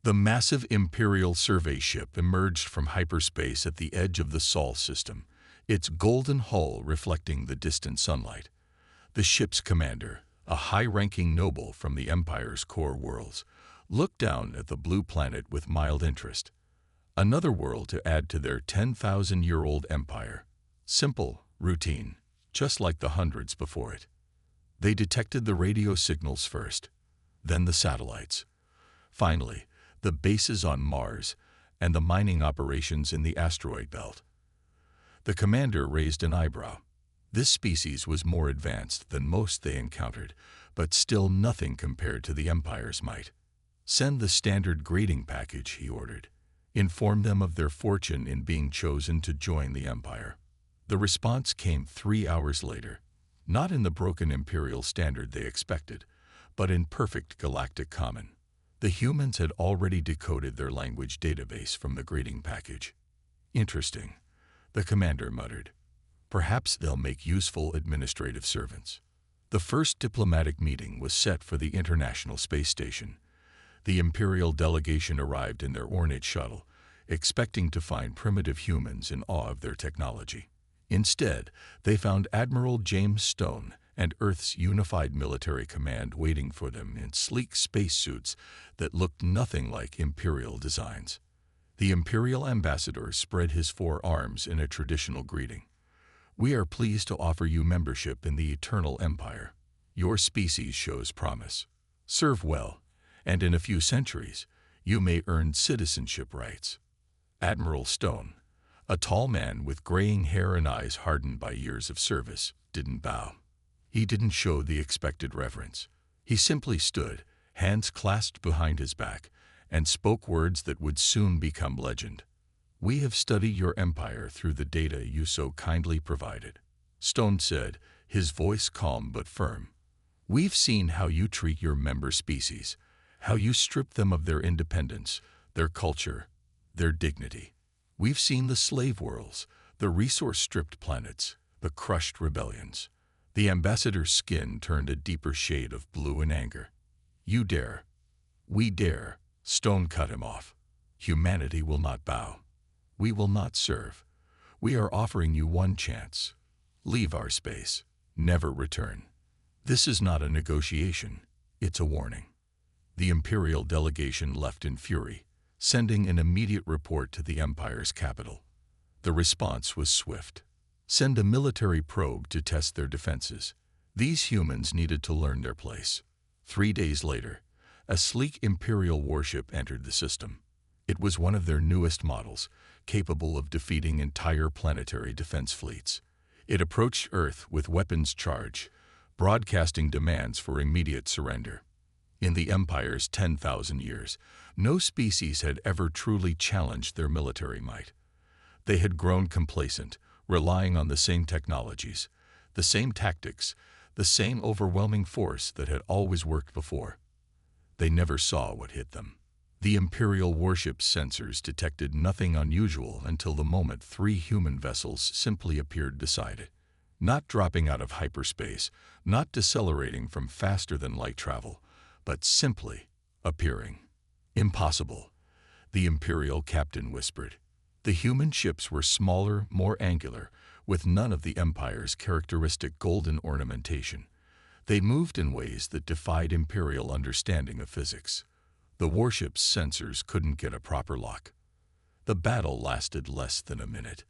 The massive Imperial survey ship emerged from hyperspace at the edge of the Sol system, its golden hull reflecting the distant sunlight. The ship's commander, a high-ranking noble from the Empire's core worlds, looked down at the blue planet with mild interest. Another world to add to their 10,000-year-old empire. Simple, routine, just like the hundreds before it. They detected the radio signals first, then the satellites. Finally, the bases on Mars and the mining operations in the asteroid belt. The commander raised an eyebrow. This species was more advanced than most they encountered, but still nothing compared to the Empire's might. Send the standard grading package, he ordered. Inform them of their fortune in being chosen to join the Empire. The response came 3 hours later, not in the broken Imperial standard they expected, but in perfect Galactic common. The humans had already decoded their language database from the grading package. Interesting, the commander muttered. Perhaps they'll make useful administrative servants. The first diplomatic meeting was set for the International Space Station. The Imperial delegation arrived in their ornate shuttle, expecting to find primitive humans in awe of their technology. Instead, they found Admiral James Stone and Earth's unified military command waiting for them in sleek spacesuits that looked nothing like Imperial designs. The Imperial ambassador spread his 4 arms in a traditional greeting. We are pleased to offer you membership in the Eternal Empire. Your species shows promise. Serve well, and in a few centuries, you may earn citizenship rights. Admiral Stone, a tall man with graying hair and eyes hardened by years of service, didn't bow. He didn't show the expected reverence. He simply stood, hands clasped behind his back, and spoke words that would soon become legend. We have studied your empire through the data you so kindly provided, Stone said, his voice calm but firm. We've seen how you treat your member species, how you strip them of their independence, their culture, their dignity. We've seen the slave worlds, the resource-stripped planets, the crushed rebellions. The ambassador's skin turned a deeper shade of blue in anger. You dare. We dare. Stone cut him off. Humanity will not bow. We will not serve. We are offering you one chance. Leave our space. Never return. This is not a negotiation. It's a warning. The Imperial delegation left in fury, sending an immediate report to the Empire's capital. The response was swift. Send a military probe to test their defenses. These humans needed to learn their place. 3 days later, a sleek Imperial warship entered the system. It was one of their newest models, capable of defeating entire planetary defense fleets. It approached Earth with weapons charge, broadcasting demands for immediate surrender. In the Empire's 10,000 years, no species had ever truly challenged their military might. They had grown complacent, relying on the same technologies, the same tactics, the same overwhelming force that had always worked before. They never saw what hit them. The Imperial warship's sensors detected nothing unusual until the moment 3 human vessels simply appeared beside it. Not dropping out of hyperspace, not decelerating from faster-than-light travel, but simply appearing. Impossible, the Imperial captain whispered. The human ships were smaller, more angular, with none of the Empire's characteristic golden ornamentation. They moved in ways that defied Imperial understanding of physics. The warship's sensors couldn't get a proper lock. The battle lasted less than a minute.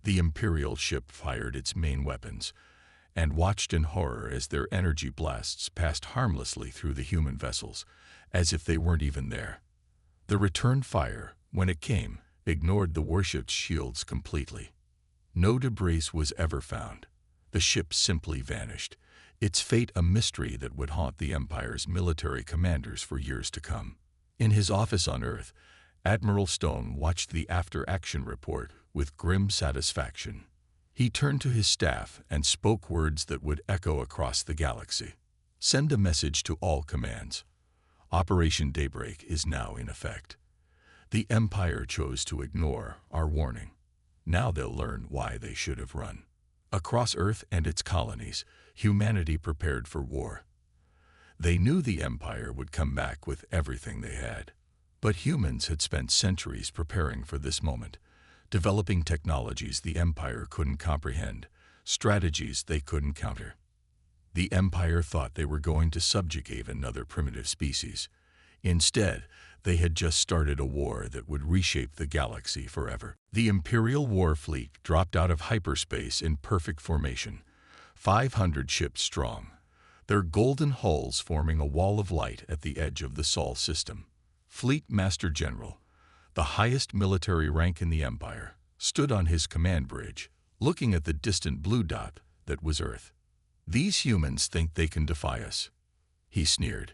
The Imperial ship fired its main weapons and watched in horror as their energy blasts passed harmlessly through the human vessels, as if they weren't even there. The return fire, when it came, ignored the warship's shields completely. No debris was ever found. The ship simply vanished, its fate a mystery that would haunt the Empire's military commanders for years to come. In his office on Earth, Admiral Stone watched the after-action report with grim satisfaction. He turned to his staff and spoke words that would echo across the galaxy. Send a message to all commands. Operation Daybreak is now in effect. The Empire chose to ignore our warning. Now they'll learn why they should have run. Across Earth and its colonies, humanity prepared for war. They knew the Empire would come back with everything they had. But humans had spent centuries preparing for this moment, developing technologies the Empire couldn't comprehend, strategies they couldn't counter. The Empire thought they were going to subjugate another primitive species. Instead, they had just started a war that would reshape the galaxy forever. The Imperial War Fleet dropped out of hyperspace in perfect formation, 500 ships strong, their golden hulls forming a wall of light at the edge of the Sol system. Fleet Master General, the highest military rank in the Empire, stood on his command bridge, looking at the distant blue dot that was Earth. "These humans think they can defy us," he sneered.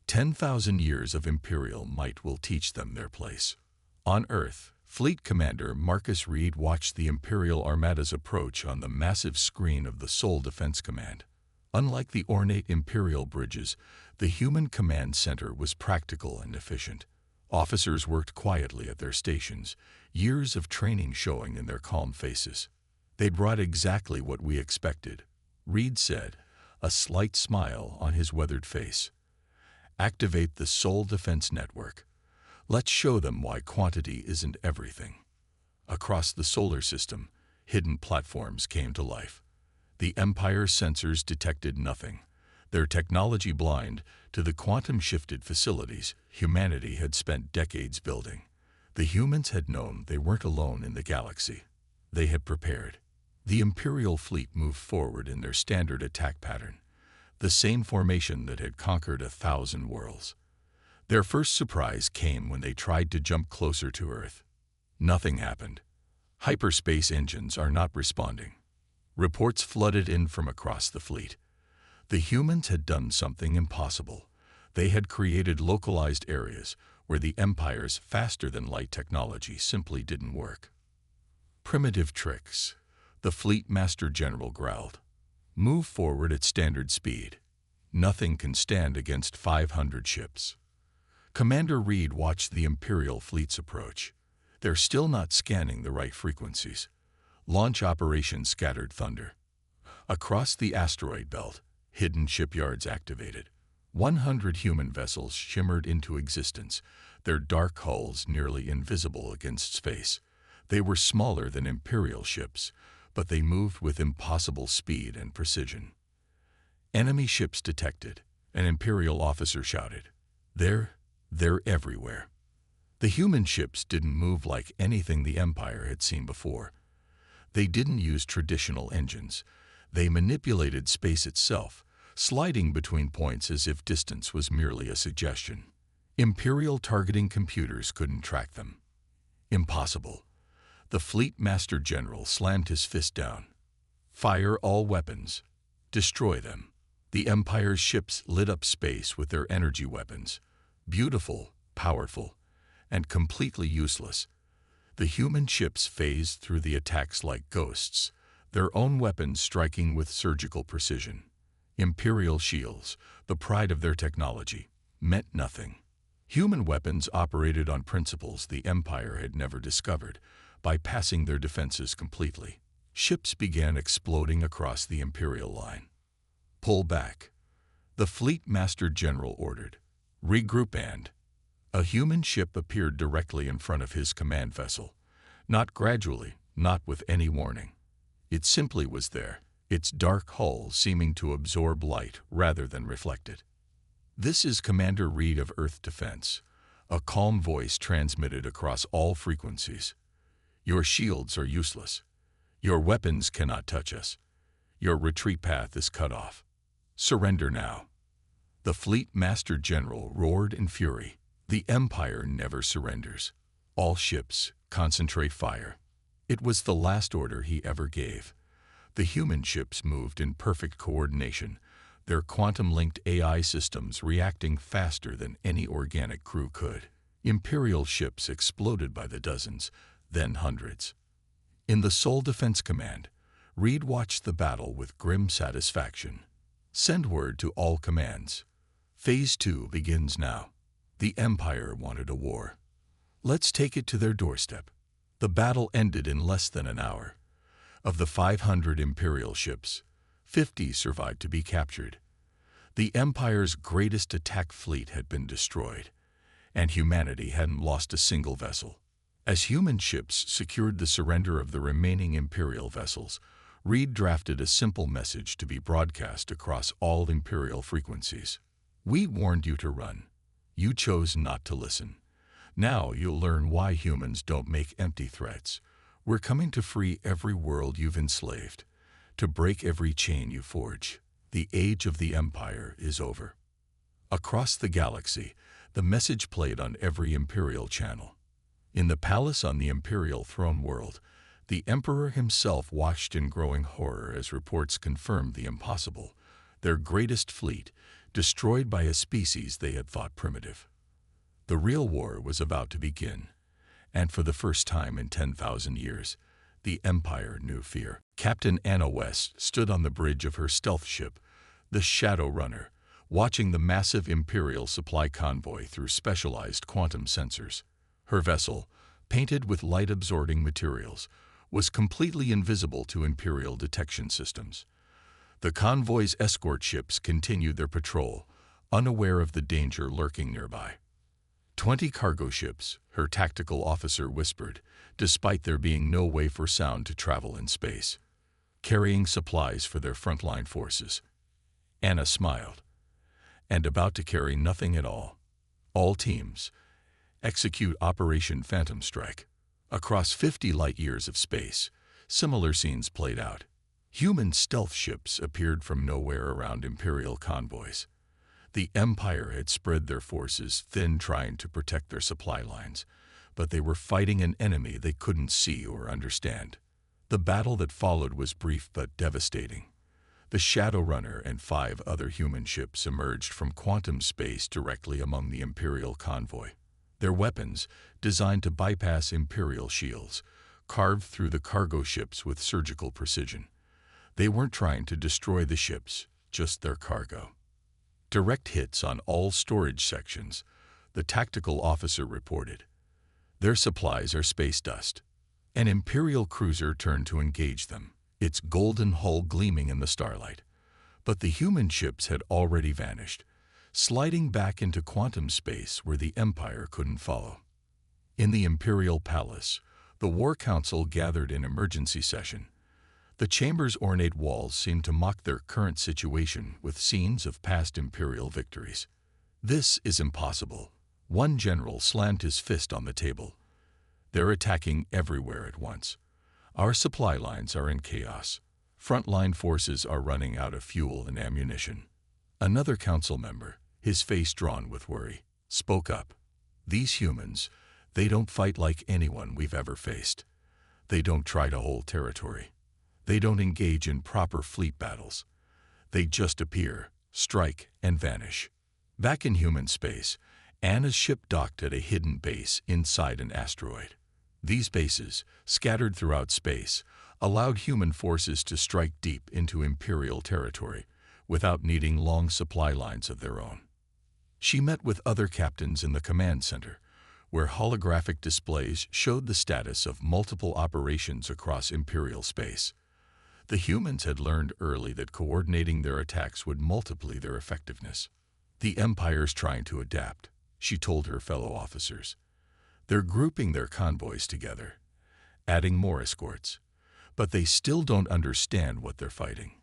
10,000 years of Imperial might will teach them their place. On Earth, Fleet Commander Marcus Reed watched the Imperial armadas approach on the massive screen of the Sol Defense Command. Unlike the ornate Imperial bridges, the human command center was practical and efficient. Officers worked quietly at their stations, years of training showing in their calm faces. "They brought exactly what we expected," Reed said, a slight smile on his weathered face. "Activate the Sol Defense Network. Let's show them why quantity isn't everything." Across the solar system, hidden platforms came to life. The Empire's sensors detected nothing, their technology blind to the quantum-shifted facilities humanity had spent decades building. The humans had known they weren't alone in the galaxy. They had prepared. The Imperial fleet moved forward in their standard attack pattern, the same formation that had conquered 1,000 worlds. Their first surprise came when they tried to jump closer to Earth. Nothing happened. Hyperspace engines are not responding. Reports flooded in from across the fleet. The humans had done something impossible. They had created localized areas where the Empire's faster-than-light technology simply didn't work. "Primitive tricks," the Fleet Master General growled. "Move forward at standard speed. Nothing can stand against 500 ships." Commander Reed watched the Imperial fleet's approach. "They're still not scanning the right frequencies." Launch operations scattered thunder. Across the asteroid belt, hidden shipyards activated. 100 human vessels shimmered into existence, their dark hulls nearly invisible against space. They were smaller than Imperial ships, but they moved with impossible speed and precision. "Enemy ships detected," an Imperial officer shouted. They're everywhere." The human ships didn't move like anything the Empire had seen before. They didn't use traditional engines. They manipulated space itself, sliding between points as if distance was merely a suggestion. Imperial targeting computers couldn't track them. Impossible. The Fleet Master General slammed his fist down. "Fire all weapons. Destroy them." The Empire's ships lit up space with their energy weapons. Beautiful, powerful, and completely useless. The human ships phased through the attacks like ghosts, their own weapons striking with surgical precision. Imperial shields, the pride of their technology, meant nothing. Human weapons operated on principles the Empire had never discovered, bypassing their defenses completely. Ships began exploding across the Imperial line. "Pull back," the Fleet Master General ordered. "Regroup and—" A human ship appeared directly in front of his command vessel. Not gradually, not with any warning. It simply was there, its dark hull seeming to absorb light rather than reflect it. "This is Commander Reed of Earth Defense," a calm voice transmitted across all frequencies. "Your shields are useless. Your weapons cannot touch us. Your retreat path is cut off. Surrender now." The Fleet Master General roared in fury. The Empire never surrenders. "All ships, concentrate fire." It was the last order he ever gave. The human ships moved in perfect coordination, their quantum-linked AI systems reacting faster than any organic crew could. Imperial ships exploded by the dozens, then hundreds. In the Sol Defense Command, Reed watched the battle with grim satisfaction. "Send word to all commands. Phase 2 begins now." The Empire wanted a war. Let's take it to their doorstep. The battle ended in less than an hour. Of the 500 Imperial ships, 50 survived to be captured. The Empire's greatest attack fleet had been destroyed, and humanity hadn't lost a single vessel. As human ships secured the surrender of the remaining Imperial vessels, Reed drafted a simple message to be broadcast across all Imperial frequencies. "We warned you to run. You chose not to listen. Now you'll learn why humans don't make empty threats. We're coming to free every world you've enslaved, to break every chain you forge. The age of the Empire is over." Across the galaxy, the message played on every Imperial channel. In the palace on the Imperial throne world, the Emperor himself watched in growing horror as reports confirmed the impossible: their greatest fleet, destroyed by a species they had thought primitive. The real war was about to begin, and for the first time in 10,000 years, the Empire knew fear. Captain Anna West stood on the bridge of her stealth ship, the Shadow Runner, watching the massive Imperial supply convoy through specialized quantum sensors. Her vessel, painted with light-absorbing materials, was completely invisible to Imperial detection systems. The convoy's escort ships continued their patrol, unaware of the danger lurking nearby. 20 cargo ships, her tactical officer whispered, despite there being no way for sound to travel in space, carrying supplies for their frontline forces. Anna smiled. "And about to carry nothing at all. All teams, execute Operation Phantom Strike." Across 50 light-years of space, similar scenes played out. Human stealth ships appeared from nowhere around Imperial convoys. The Empire had spread their forces thin trying to protect their supply lines, but they were fighting an enemy they couldn't see or understand. The battle that followed was brief but devastating. The Shadow Runner and 5 other human ships emerged from quantum space directly among the Imperial convoy. Their weapons, designed to bypass Imperial shields, carved through the cargo ships with surgical precision. They weren't trying to destroy the ships, just their cargo. Direct hits on all storage sections, the tactical officer reported. Their supplies are space dust. An Imperial cruiser turned to engage them, its golden hull gleaming in the starlight. But the human ships had already vanished, sliding back into quantum space where the Empire couldn't follow. In the Imperial Palace, the War Council gathered in emergency session. The chamber's ornate walls seemed to mock their current situation with scenes of past Imperial victories. "This is impossible." One general slammed his fist on the table. "They're attacking everywhere at once. Our supply lines are in chaos. Frontline forces are running out of fuel and ammunition." Another council member, his face drawn with worry, spoke up. "These humans, they don't fight like anyone we've ever faced. They don't try to hold territory. They don't engage in proper fleet battles. They just appear, strike, and vanish." Back in human space, Anna's ship docked at a hidden base inside an asteroid. These bases, scattered throughout space, allowed human forces to strike deep into Imperial territory without needing long supply lines of their own. She met with other captains in the command center, where holographic displays showed the status of multiple operations across Imperial space. The humans had learned early that coordinating their attacks would multiply their effectiveness. "The Empire's trying to adapt," she told her fellow officers. "They're grouping their convoys together, adding more escorts, but they still don't understand what they're fighting."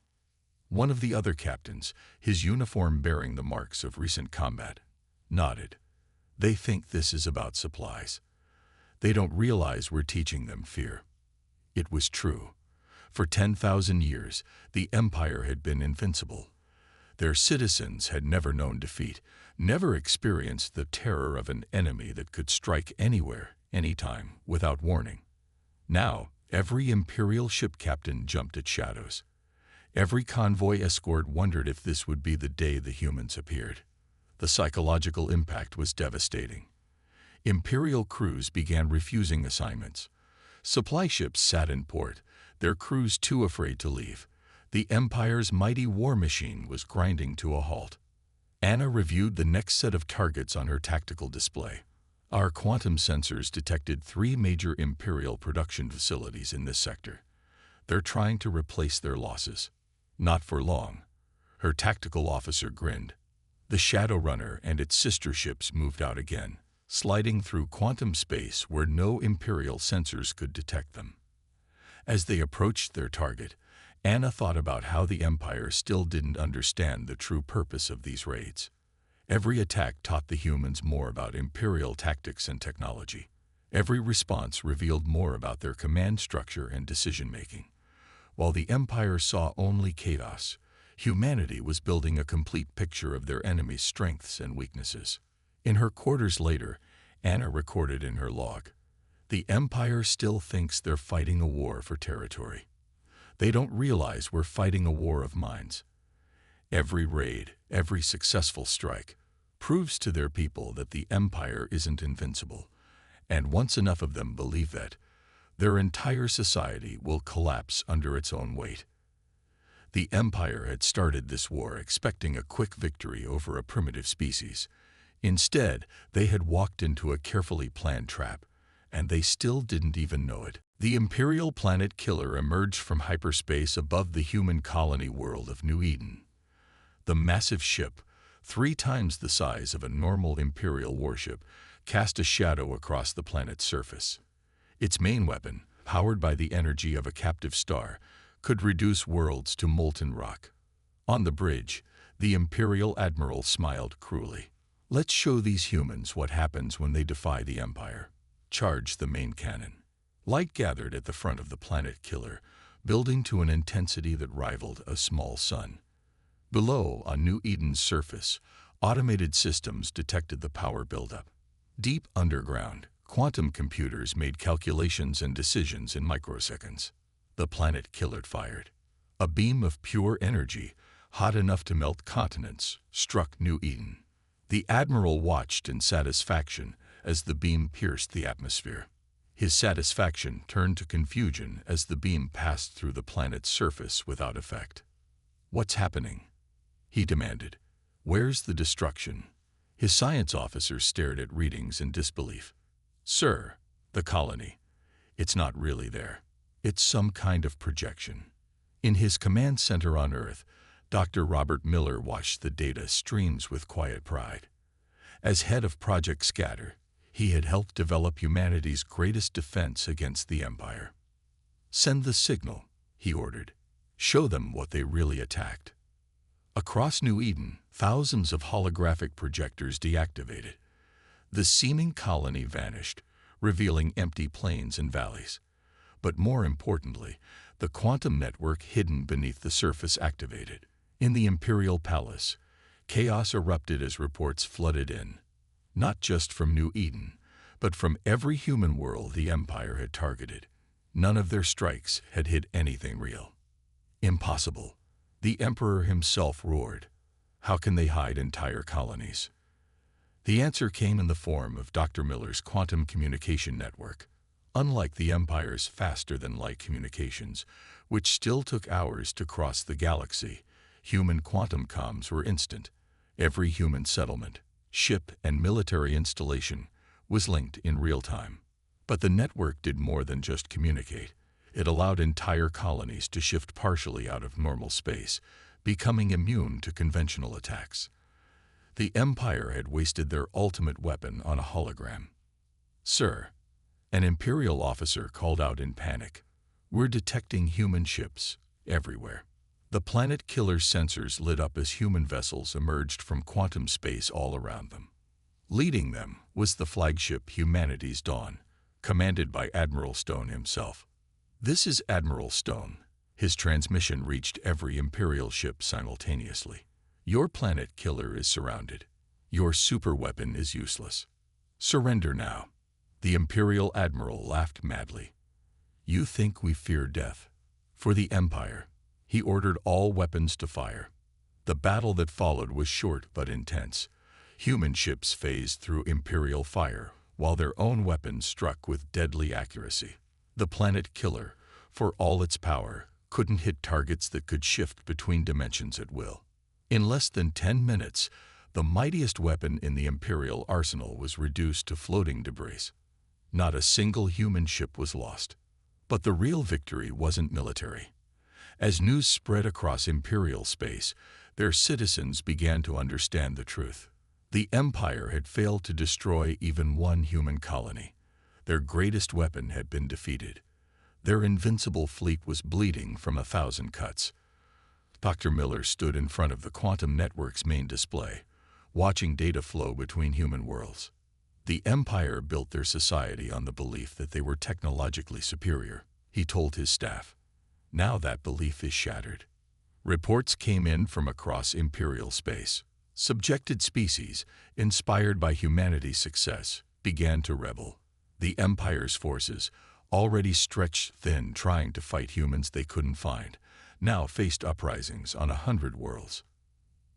One of the other captains, his uniform bearing the marks of recent combat, nodded. "They think this is about supplies. They don't realize we're teaching them fear." It was true. For 10,000 years, the Empire had been invincible. Their citizens had never known defeat, never experienced the terror of an enemy that could strike anywhere, anytime, without warning. Now, every Imperial ship captain jumped at shadows. Every convoy escort wondered if this would be the day the humans appeared. The psychological impact was devastating. Imperial crews began refusing assignments. Supply ships sat in port, their crews too afraid to leave. The Empire's mighty war machine was grinding to a halt. Anna reviewed the next set of targets on her tactical display. "Our quantum sensors detected 3 major Imperial production facilities in this sector. They're trying to replace their losses." "Not for long." Her tactical officer grinned. The Shadow Runner and its sister ships moved out again. sliding through quantum space where no Imperial sensors could detect them. As they approached their target, Anna thought about how the Empire still didn't understand the true purpose of these raids. Every attack taught the humans more about Imperial tactics and technology. Every response revealed more about their command structure and decision-making. While the Empire saw only chaos, humanity was building a complete picture of their enemy's strengths and weaknesses. In her quarters later, Anna recorded in her log, "The Empire still thinks they're fighting a war for territory. They don't realize we're fighting a war of minds. Every raid, every successful strike, proves to their people that the Empire isn't invincible, and once enough of them believe that, their entire society will collapse under its own weight." The Empire had started this war expecting a quick victory over a primitive species. Instead, they had walked into a carefully planned trap, and they still didn't even know it. The Imperial planet Killer emerged from hyperspace above the human colony world of New Eden. The massive ship, 3 times the size of a normal Imperial warship, cast a shadow across the planet's surface. Its main weapon, powered by the energy of a captive star, could reduce worlds to molten rock. On the bridge, the Imperial Admiral smiled cruelly. "Let's show these humans what happens when they defy the Empire." Charged the main cannon. Light gathered at the front of the planet Killer, building to an intensity that rivaled a small sun. Below, on New Eden's surface, automated systems detected the power buildup. Deep underground, quantum computers made calculations and decisions in microseconds. The planet Killer fired. A beam of pure energy, hot enough to melt continents, struck New Eden. The Admiral watched in satisfaction as the beam pierced the atmosphere. His satisfaction turned to confusion as the beam passed through the planet's surface without effect. "What's happening?" he demanded. "Where's the destruction?" His science officer stared at readings in disbelief. "Sir, the colony. It's not really there. It's some kind of projection." In his command center on Earth, Dr. Robert Miller watched the data streams with quiet pride. As head of Project Scatter, he had helped develop humanity's greatest defense against the Empire. "Send the signal," he ordered. "Show them what they really attacked." Across New Eden, thousands of holographic projectors deactivated. The seeming colony vanished, revealing empty plains and valleys. But more importantly, the quantum network hidden beneath the surface activated. In the Imperial Palace, chaos erupted as reports flooded in. Not just from New Eden, but from every human world the Empire had targeted. None of their strikes had hit anything real. "Impossible," the Emperor himself roared. "How can they hide entire colonies?" The answer came in the form of Dr. Miller's quantum communication network. Unlike the Empire's faster-than-light communications, which still took hours to cross the galaxy, human quantum comms were instant. Every human settlement, ship, and military installation was linked in real time. But the network did more than just communicate. It allowed entire colonies to shift partially out of normal space, becoming immune to conventional attacks. The Empire had wasted their ultimate weapon on a hologram. "Sir," an Imperial officer called out in panic, "we're detecting human ships everywhere." The planet Killer's sensors lit up as human vessels emerged from quantum space all around them. Leading them was the flagship Humanity's Dawn, commanded by Admiral Stone himself. "This is Admiral Stone." His transmission reached every Imperial ship simultaneously. "Your planet Killer is surrounded. Your superweapon is useless. Surrender now." The Imperial Admiral laughed madly. "You think we fear death? For the Empire." He ordered all weapons to fire. The battle that followed was short but intense. Human ships phased through Imperial fire, while their own weapons struck with deadly accuracy. The planet Killer, for all its power, couldn't hit targets that could shift between dimensions at will. In less than 10 minutes, the mightiest weapon in the Imperial arsenal was reduced to floating debris. Not a single human ship was lost. But the real victory wasn't military. As news spread across Imperial space, their citizens began to understand the truth. The Empire had failed to destroy even one human colony. Their greatest weapon had been defeated. Their invincible fleet was bleeding from 1,000 cuts. Dr. Miller stood in front of the quantum network's main display, watching data flow between human worlds. The Empire built their society on the belief that they were technologically superior, he told his staff. Now that belief is shattered. Reports came in from across Imperial space. Subjected species, inspired by humanity's success, began to rebel. The Empire's forces, already stretched thin trying to fight humans they couldn't find, now faced uprisings on 100 worlds.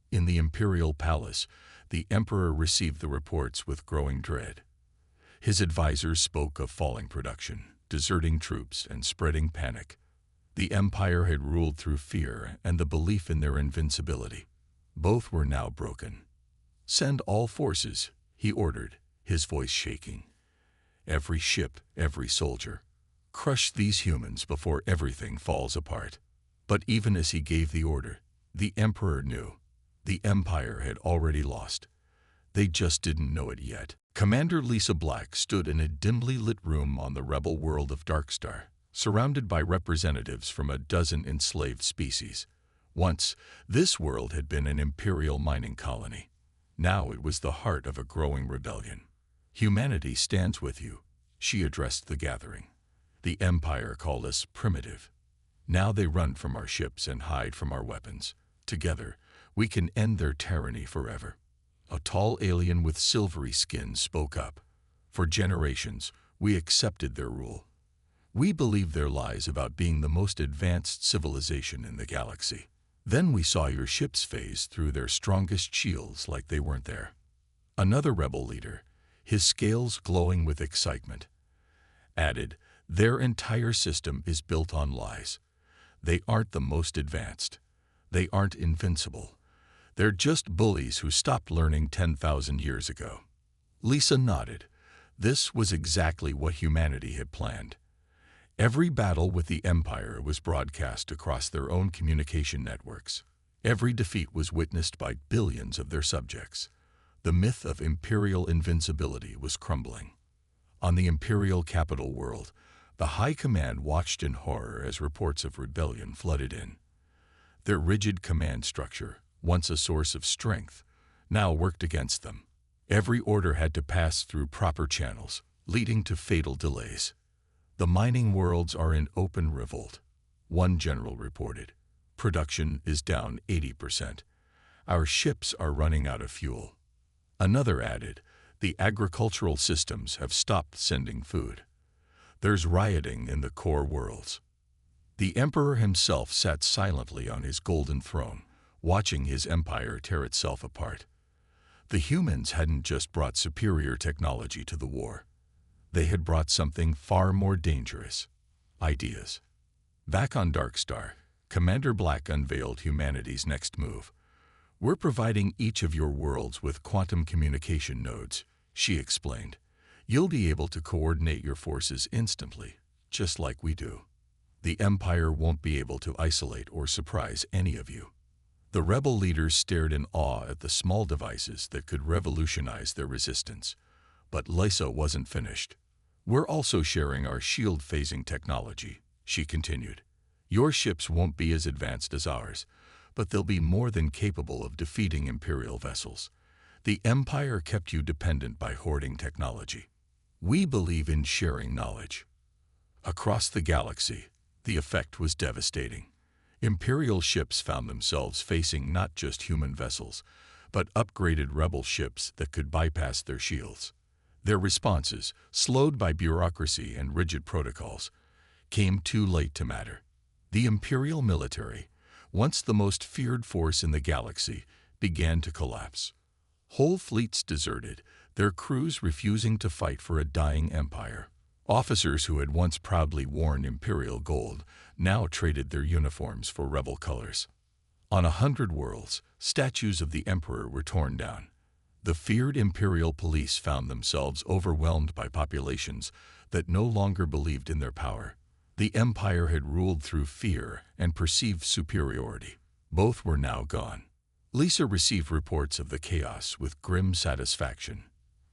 In the Imperial Palace, the Emperor received the reports with growing dread. His advisors spoke of falling production, deserting troops, and spreading panic. The Empire had ruled through fear and the belief in their invincibility. Both were now broken. "Send all forces," he ordered, his voice shaking. "Every ship, every soldier. Crush these humans before everything falls apart." But even as he gave the order, the Emperor knew. The Empire had already lost. They just didn't know it yet. Commander Lisa Black stood in a dimly lit room on the rebel world of Darkstar, surrounded by representatives from a dozen enslaved species. Once, this world had been an imperial mining colony. Now it was the heart of a growing rebellion. "Humanity stands with you," she addressed the gathering. "The Empire called us primitive. Now they run from our ships and hide from our weapons. Together, we can end their tyranny forever." A tall alien with silvery skin spoke up. "For generations, we accepted their rule. We believed their lies about being the most advanced civilization in the galaxy. Then we saw your ships phase through their strongest shields like they weren't there." Another rebel leader, his scales glowing with excitement, added, "Their entire system is built on lies. They aren't the most advanced. They aren't invincible. They're just bullies who stopped learning 10,000 years ago." Lisa nodded. This was exactly what humanity had planned. Every battle with the Empire was broadcast across their own communication networks. Every defeat was witnessed by billions of their subjects. The myth of imperial invincibility was crumbling. On the Imperial capital world, the High Command watched in horror as reports of rebellion flooded in. Their rigid command structure, once a source of strength, now worked against them. Every order had to pass through proper channels, leading to fatal delays. "The mining worlds are in open revolt," one general reported. "Production is down 80%. Our ships are running out of fuel." Another added, "The agricultural systems have stopped sending food. There's rioting in the core worlds." The Emperor himself sat silently on his golden throne, watching his empire tear itself apart. The humans hadn't just brought superior technology to the war. They had brought something far more dangerous: ideas. Back on Darkstar, Commander Black unveiled humanity's next move. "We're providing each of your worlds with quantum communication nodes," she explained. "You'll be able to coordinate your forces instantly, just like we do. The Empire won't be able to isolate or surprise any of you." The rebel leaders stared in awe at the small devices that could revolutionize their resistance. But Lisa wasn't finished. "We're also sharing our shield phasing technology," she continued. "Your ships won't be as advanced as ours, but they'll be more than capable of defeating Imperial vessels. The Empire kept you dependent by hoarding technology. We believe in sharing knowledge." Across the galaxy, the effect was devastating. Imperial ships found themselves facing not just human vessels, but upgraded rebel ships that could bypass their shields. Their responses, slowed by bureaucracy and rigid protocols, came too late to matter. The Imperial military, once the most feared force in the galaxy, began to collapse. Whole fleets deserted, their crews refusing to fight for a dying empire. Officers who had once proudly worn Imperial gold now traded their uniforms for rebel colors. On 100 worlds, statues of the Emperor were torn down. The feared Imperial police found themselves overwhelmed by populations that no longer believed in their power. The Empire had ruled through fear and perceived superiority. Both were now gone. Lisa received reports of the chaos with grim satisfaction.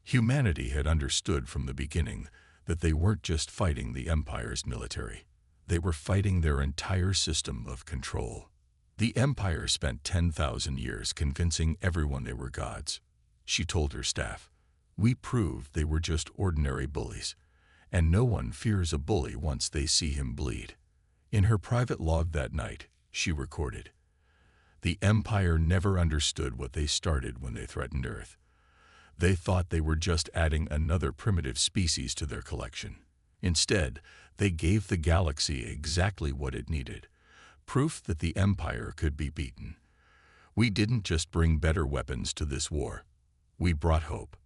Humanity had understood from the beginning that they weren't just fighting the Empire's military. They were fighting their entire system of control. The Empire spent 10,000 years convincing everyone they were gods. She told her staff, "We proved they were just ordinary bullies, and no one fears a bully once they see him bleed." In her private log that night, she recorded, "The Empire never understood what they started when they threatened Earth. They thought they were just adding another primitive species to their collection. Instead, they gave the galaxy exactly what it needed, proof that the Empire could be beaten. We didn't just bring better weapons to this war. We brought hope."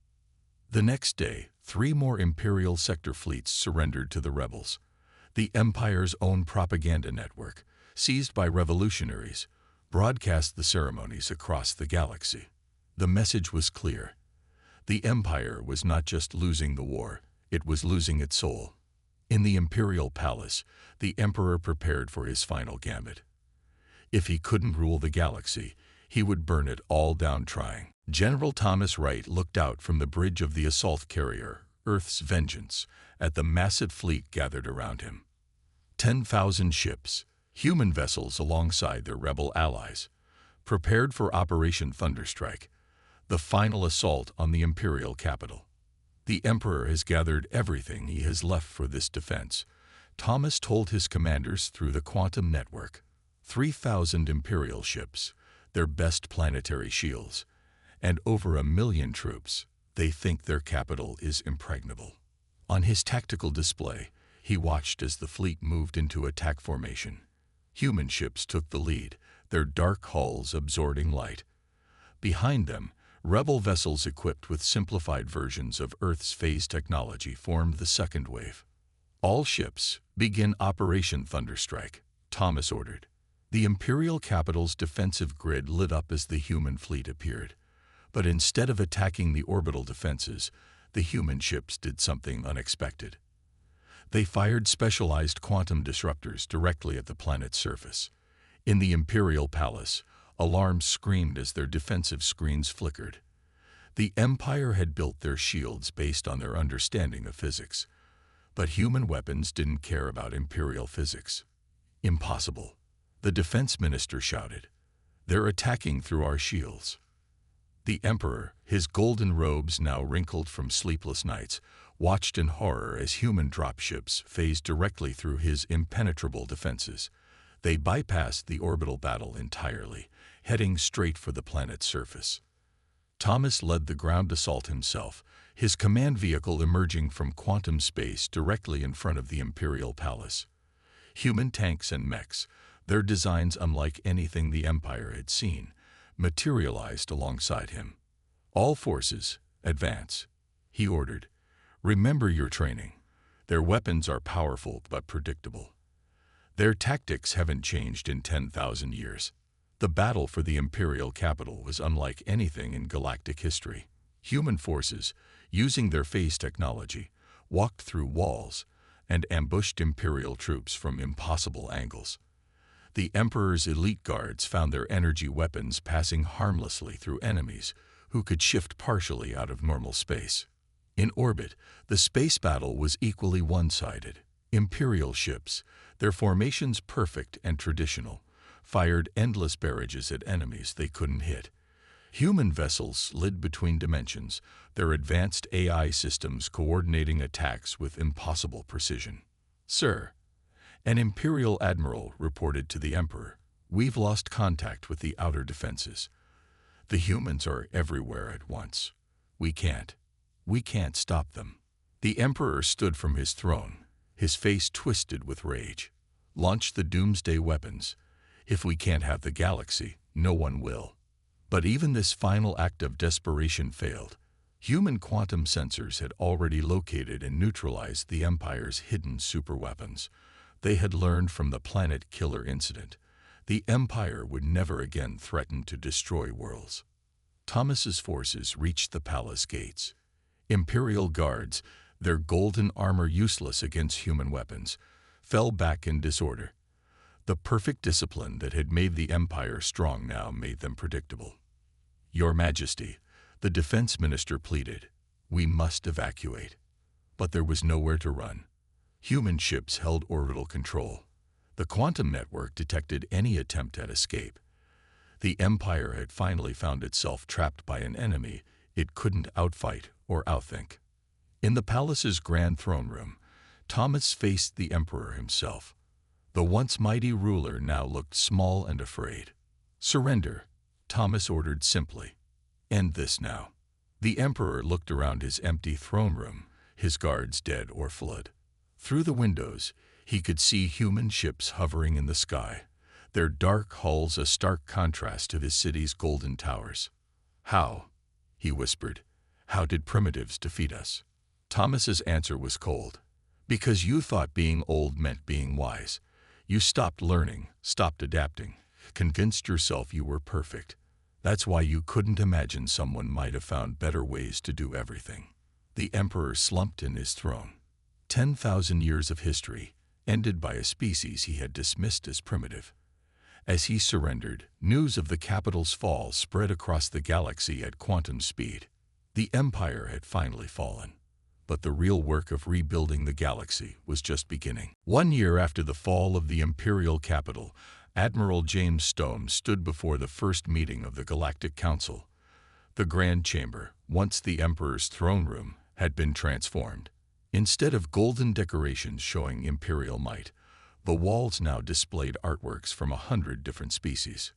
The next day, 3 more Imperial sector fleets surrendered to the rebels. The Empire's own propaganda network, seized by revolutionaries, broadcast the ceremonies across the galaxy. The message was clear. The Empire was not just losing the war, it was losing its soul. In the Imperial Palace, the Emperor prepared for his final gambit. If he couldn't rule the galaxy, he would burn it all down trying. General Thomas Wright looked out from the bridge of the assault carrier, Earth's Vengeance, at the massive fleet gathered around him. 10,000 ships, human vessels alongside their rebel allies, prepared for Operation Thunderstrike, the final assault on the Imperial capital. "The Emperor has gathered everything he has left for this defense," Thomas told his commanders through the quantum network. 3,000 Imperial ships, their best planetary shields, and over 1 million troops. They think their capital is impregnable. On his tactical display, he watched as the fleet moved into attack formation. Human ships took the lead, their dark hulls absorbing light. Behind them, rebel vessels equipped with simplified versions of Earth's phase technology formed the second wave. "All ships, begin Operation Thunderstrike," Thomas ordered. The Imperial capital's defensive grid lit up as the human fleet appeared. But instead of attacking the orbital defenses, the human ships did something unexpected. They fired specialized quantum disruptors directly at the planet's surface. In the Imperial Palace, alarms screamed as their defensive screens flickered. The Empire had built their shields based on their understanding of physics. But human weapons didn't care about Imperial physics. "Impossible," the defense minister shouted. "They're attacking through our shields." The Emperor, his golden robes now wrinkled from sleepless nights, watched in horror as human dropships phased directly through his impenetrable defenses. They bypassed the orbital battle entirely, heading straight for the planet's surface. Thomas led the ground assault himself, his command vehicle emerging from quantum space directly in front of the Imperial Palace. Human tanks and mechs, their designs unlike anything the Empire had seen, materialized alongside him. "All forces, advance," he ordered. "Remember your training. Their weapons are powerful but predictable. Their tactics haven't changed in 10,000 years." The battle for the Imperial capital was unlike anything in galactic history. Human forces, using their phase technology, walked through walls and ambushed Imperial troops from impossible angles. The Emperor's elite guards found their energy weapons passing harmlessly through enemies who could shift partially out of normal space. In orbit, the space battle was equally one-sided. Imperial ships, their formations perfect and traditional, fired endless barrages at enemies they couldn't hit. Human vessels slid between dimensions, their advanced AI systems coordinating attacks with impossible precision. "Sir," an Imperial admiral reported to the Emperor, "we've lost contact with the outer defenses. The humans are everywhere at once. We can't stop them." The Emperor stood from his throne, his face twisted with rage. "Launch the doomsday weapons. If we can't have the galaxy, no one will." But even this final act of desperation failed. Human quantum sensors had already located and neutralized the Empire's hidden superweapons. They had learned from the planet killer incident. The Empire would never again threaten to destroy worlds. Thomas's forces reached the palace gates. Imperial guards, their golden armor useless against human weapons, fell back in disorder. The perfect discipline that had made the Empire strong now made them predictable. "Your Majesty," the defense minister pleaded, "we must evacuate." But there was nowhere to run. Human ships held orbital control. The quantum network detected any attempt at escape. The Empire had finally found itself trapped by an enemy it couldn't outfight or outthink. In the palace's grand throne room, Thomas faced the Emperor himself. The once mighty ruler now looked small and afraid. "Surrender," Thomas ordered simply. "End this now." The Emperor looked around his empty throne room, his guards dead or fled. Through the windows, he could see human ships hovering in the sky, their dark hulls a stark contrast to the city's golden towers. "How?" he whispered. "How did primitives defeat us?" Thomas's answer was cold. "Because you thought being old meant being wise. You stopped learning, stopped adapting, convinced yourself you were perfect. That's why you couldn't imagine someone might have found better ways to do everything." The Emperor slumped in his throne. 10,000 years of history ended by a species he had dismissed as primitive. As he surrendered, news of the capital's fall spread across the galaxy at quantum speed. The Empire had finally fallen. But the real work of rebuilding the galaxy was just beginning. 1 year after the fall of the imperial capital, Admiral James Stone stood before the first meeting of the Galactic Council. The Grand Chamber, once the Emperor's throne room, had been transformed. Instead of golden decorations showing imperial might, the walls now displayed artworks from 100 different species.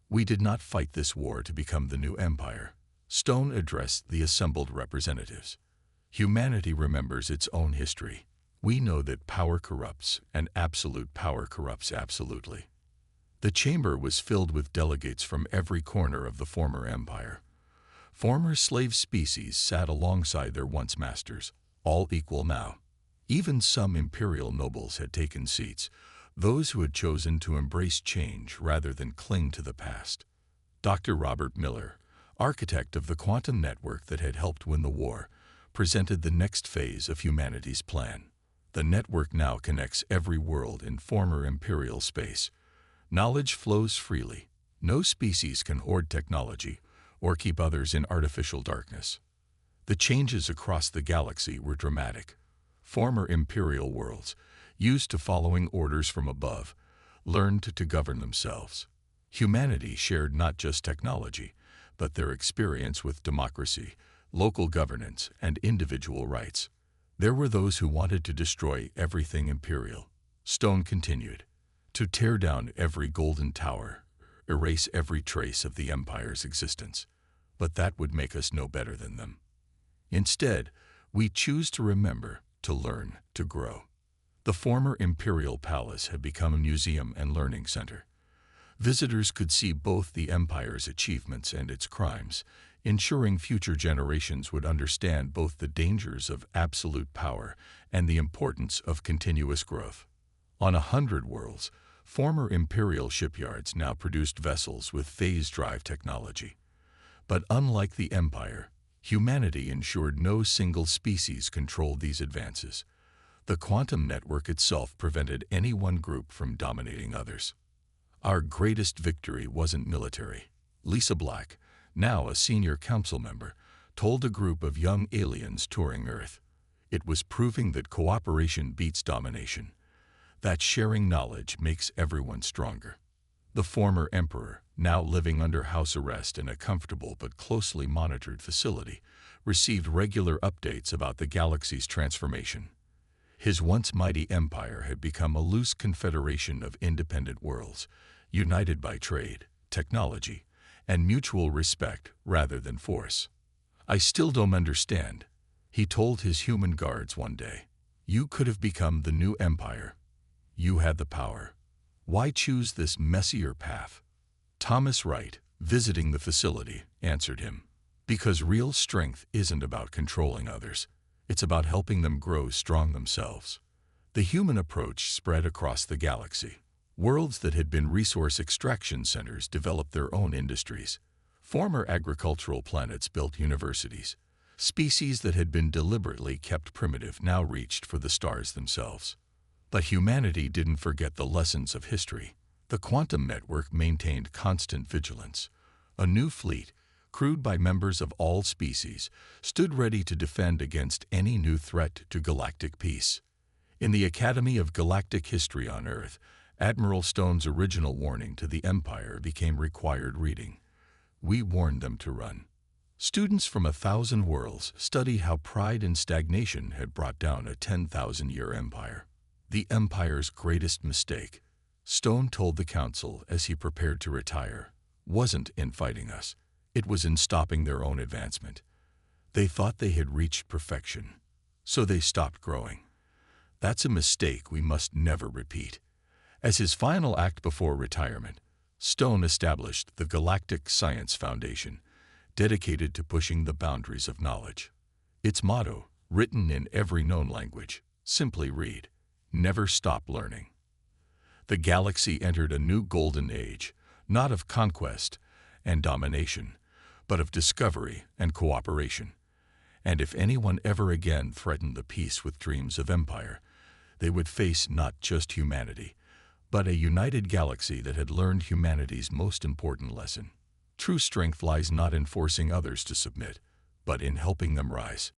"We did not fight this war to become the new empire," Stone addressed the assembled representatives. "Humanity remembers its own history. We know that power corrupts, and absolute power corrupts absolutely." The chamber was filled with delegates from every corner of the former empire. Former slave species sat alongside their once masters, all equal now. Even some imperial nobles had taken seats, those who had chosen to embrace change rather than cling to the past. Dr. Robert Miller, architect of the quantum network that had helped win the war, presented the next phase of humanity's plan. The network now connects every world in former imperial space. Knowledge flows freely. No species can hoard technology or keep others in artificial darkness. The changes across the galaxy were dramatic. Former imperial worlds, used to following orders from above, learned to govern themselves. Humanity shared not just technology, but their experience with democracy, local governance, and individual rights. There were those who wanted to destroy everything imperial. Stone continued, to tear down every golden tower, erase every trace of the empire's existence. But that would make us no better than them. Instead, we choose to remember, to learn, to grow. The former imperial palace had become a museum and learning center. Visitors could see both the empire's achievements and its crimes, ensuring future generations would understand both the dangers of absolute power and the importance of continuous growth. On 100 worlds, former imperial shipyards now produced vessels with phase drive technology. But unlike the empire, humanity ensured no single species controlled these advances. The quantum network itself prevented any one group from dominating others. Our greatest victory wasn't military. Lisa Black, now a senior council member, told a group of young aliens touring Earth. It was proving that cooperation beats domination, that sharing knowledge makes everyone stronger. The former emperor, now living under house arrest in a comfortable but closely monitored facility, received regular updates about the galaxy's transformation. His once mighty empire had become a loose confederation of independent worlds, united by trade, technology, and mutual respect rather than force. "I still don't understand," he told his human guards one day. "You could have become the new empire. You had the power. Why choose this messier path?" Thomas Wright, visiting the facility, answered him, "Because real strength isn't about controlling others. It's about helping them grow strong themselves." The human approach spread across the galaxy. Worlds that had been resource extraction centers developed their own industries. Former agricultural planets built universities. Species that had been deliberately kept primitive now reached for the stars themselves. But humanity didn't forget the lessons of history. The quantum network maintained constant vigilance. A new fleet, crewed by members of all species, stood ready to defend against any new threat to galactic peace. In the Academy of Galactic History on Earth, Admiral Stone's original warning to the Empire became required reading. We warned them to run. Students from 1,000 worlds study how pride and stagnation had brought down a 10,000-year empire. The Empire's greatest mistake, Stone told the Council as he prepared to retire, wasn't in fighting us. It was in stopping their own advancement. They thought they had reached perfection, so they stopped growing. That's a mistake we must never repeat. As his final act before retirement, Stone established the Galactic Science Foundation, dedicated to pushing the boundaries of knowledge. Its motto, written in every known language, simply read, "Never stop learning." The galaxy entered a new golden age, not of conquest and domination, but of discovery and cooperation. And if anyone ever again threatened the peace with dreams of empire, they would face not just humanity, but a united galaxy that had learned humanity's most important lesson. True strength lies not in forcing others to submit, but in helping them rise.